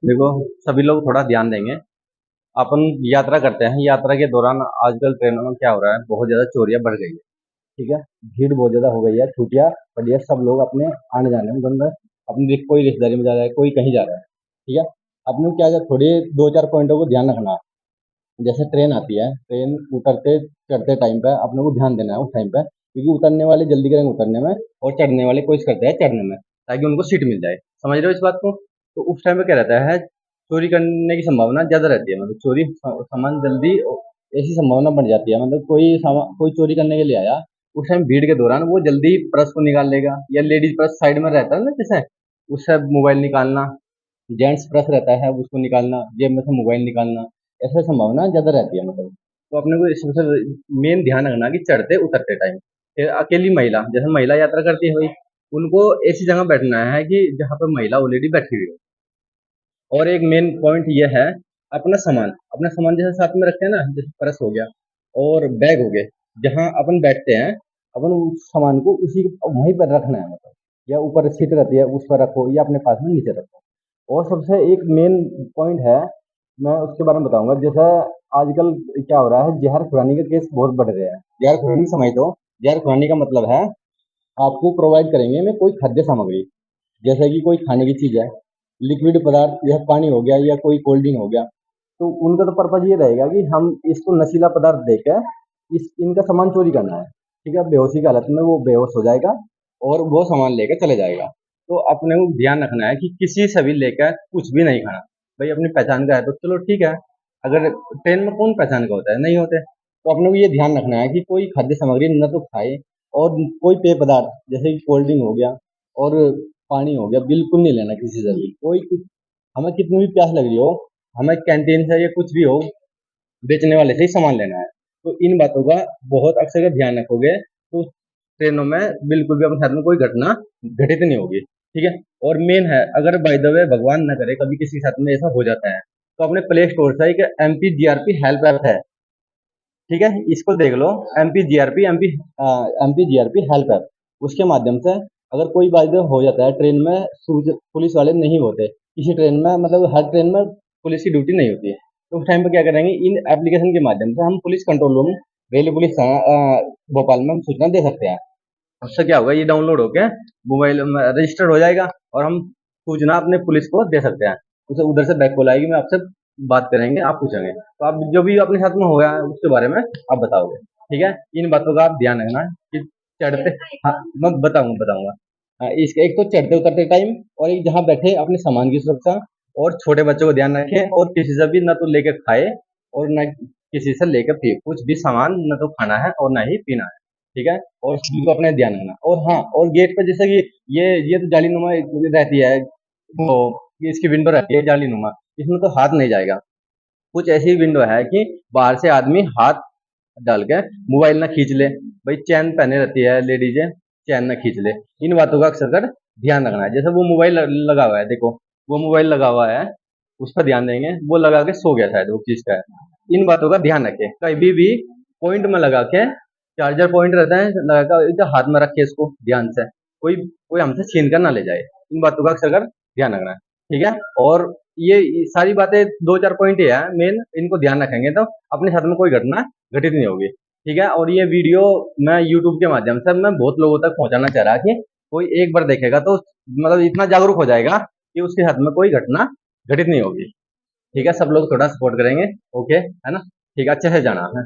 देखो, सभी लोग थोड़ा ध्यान देंगे। अपन यात्रा करते हैं, यात्रा के दौरान आजकल ट्रेनों में क्या हो रहा है, बहुत ज़्यादा चोरियाँ बढ़ गई है। ठीक है, भीड़ बहुत ज़्यादा हो गई है, छुट्टियाँ पड़ी है, सब लोग अपने आने जाने में गंदा, अपनी कोई रिश्तेदारी में जा रहा है, कोई कहीं जा रहा है। ठीक है, अपने को क्या है, थोड़ी दो चार पॉइंटों को ध्यान रखना है। जैसे ट्रेन आती है, ट्रेन उतरते चढ़ते टाइम पे अपने को ध्यान देना है उस टाइम पे, क्योंकि उतरने वाले जल्दी करेंगे उतरने में, और चढ़ने वाले कोशिश करते हैं चढ़ने में, ताकि उनको सीट मिल जाए। समझ रहे हो इस बात को? तो उस टाइम पे क्या रहता है, चोरी करने की संभावना ज़्यादा रहती है, मतलब चोरी सामान जल्दी ऐसी संभावना बढ़ जाती है, मतलब कोई चोरी करने के लिए आया, उस टाइम भीड़ के दौरान वो जल्दी पर्स को निकाल लेगा, या लेडीज पर्स साइड में रहता है ना, जैसे उससे मोबाइल निकालना, जेंट्स पर्स रहता है उसको निकालना, जेब में से मोबाइल निकालना, ऐसा संभावना ज़्यादा रहती है, मतलब। तो अपने को सबसे मेन ध्यान रखना कि चढ़ते उतरते टाइम, फिर अकेली महिला, जैसे महिला यात्रा करती है भाई, उनको ऐसी जगह बैठना है कि जहाँ पर महिला ऑलरेडी बैठी हुई हो। और एक मेन पॉइंट ये है, अपना सामान जैसे साथ में रखते हैं ना, जैसे पर्स हो गया और बैग हो गए, जहाँ अपन बैठते हैं, अपन उस सामान को उसी वहीं पर रखना है, मतलब या ऊपर सीट रहती है उस पर रखो, या अपने पास में नीचे रखो। और सबसे एक मेन पॉइंट है, मैं उसके बारे में बताऊंगा। जैसा आजकल क्या हो रहा है, जहर खुरानी के केस बहुत बढ़ रहे हैं। जहर खुरानी समझ दो। जहर खुरानी का मतलब है, आपको प्रोवाइड करेंगे में कोई खाद्य सामग्री, जैसे कि कोई खाने की चीज़ है, लिक्विड पदार्थ, जैसे पानी हो गया या कोई कोल्ड ड्रिंक हो गया, तो उनका तो पर्पज ये रहेगा कि हम इसको नशीला पदार्थ देकर इनका सामान चोरी करना है। ठीक है, बेहोशी की हालत में वो बेहोश हो जाएगा और वो सामान लेकर चले जाएगा। तो अपने को ध्यान रखना है कि किसी से भी लेकर कुछ भी नहीं खाना। भाई अपनी पहचान का है तो चलो ठीक है, अगर ट्रेन में कौन पहचान का होता है, नहीं होते, तो अपने को ये ध्यान रखना है कि कोई खाद्य सामग्री न तो खाए, और कोई पेय पदार्थ जैसे कि कोल्ड ड्रिंक हो गया और पानी हो गया, बिल्कुल नहीं लेना किसी से भी। कोई कुछ, हमें कितनी भी प्यास लग रही हो, हमें कैंटीन से या कुछ भी हो, बेचने वाले से ही सामान लेना है। तो इन बातों का बहुत अक्सर का ध्यान रखोगे, तो ट्रेनों में बिल्कुल भी अपने साथ में कोई घटना घटित नहीं होगी। ठीक है, और मेन है, अगर बाय द वे भगवान न करे कभी किसी के साथ में ऐसा हो जाता है, तो अपने प्ले स्टोर से एक MPGRP हेल्प ऐप है। ठीक है, इसको देख लो, M P G R P help app. उसके माध्यम से अगर कोई बात हो जाता है ट्रेन में, पुलिस वाले नहीं होते किसी ट्रेन में, मतलब हर ट्रेन में पुलिस की ड्यूटी नहीं होती है, तो उस टाइम पे क्या करेंगे, इन एप्लीकेशन के माध्यम से हम police control room, railway police थाना भोपाल में हम सूचना दे सकते हैं। उससे क्या होगा, ये डाउनलोड होके मोबाइल में रजिस्टर हो जाएगा, और हम सूचना अपने पुलिस को दे सकते हैं। उसे उधर से बैक कॉल आएगी, मैं आपसे बात करेंगे, आप पूछेंगे, तो आप जो भी अपने साथ में होगा उसके बारे में आप बताओगे। ठीक है, इन बातों का आप ध्यान रखना कि चढ़ते, हाँ मैं बताऊंगा बताऊंगा। हाँ, इसके एक तो चढ़ते उतरते टाइम, और एक जहाँ बैठे अपने सामान की सुरक्षा, और छोटे बच्चों को ध्यान रखें, और किसी से भी न तो लेकर खाए और न किसी से लेकर पिए, कुछ भी सामान न तो खाना है और न ही पीना है। ठीक है, और सभी को अपने ध्यान रखना। और हाँ, और गेट पे जैसे कि ये तो जालीनुमा रहती है, वो ये इसकी विंडो रहती है जालीनुमा, इसमें तो हाथ नहीं जाएगा। कुछ ऐसी विंडो है कि बाहर से आदमी हाथ डाल के मोबाइल ना खींच ले, भाई चैन पहने रहती है लेडीजें, चैन ना खींच ले। इन बातों का अक्सर कर ध्यान रखना है। जैसे वो मोबाइल लगा हुआ है, देखो वो मोबाइल लगा हुआ है, उस पर ध्यान देंगे, वो लगा के सो गया शायद, वो चीज का है। इन बातों का ध्यान रखें, कभी भी पॉइंट में लगा के, चार्जर पॉइंट रहता है लगा कर, इधर हाथ में रखे इसको ध्यान से, कोई कोई हमसे छीन कर ना ले जाए। इन बातों का अक्सर कर ध्यान रखना है। ठीक है, और ये सारी बातें, दो चार पॉइंट ही है मेन, इनको ध्यान रखेंगे तो अपने साथ में कोई घटना घटित नहीं होगी। ठीक है, और ये वीडियो मैं यूट्यूब के माध्यम से मैं बहुत लोगों तक पहुंचाना चाह रहा कि कोई एक बार देखेगा तो मतलब इतना जागरूक हो जाएगा कि उसके साथ में कोई घटना घटित नहीं होगी। ठीक है, सब लोग थोड़ा सपोर्ट करेंगे। ओके है ना? ठीक है, अच्छे से जाना है।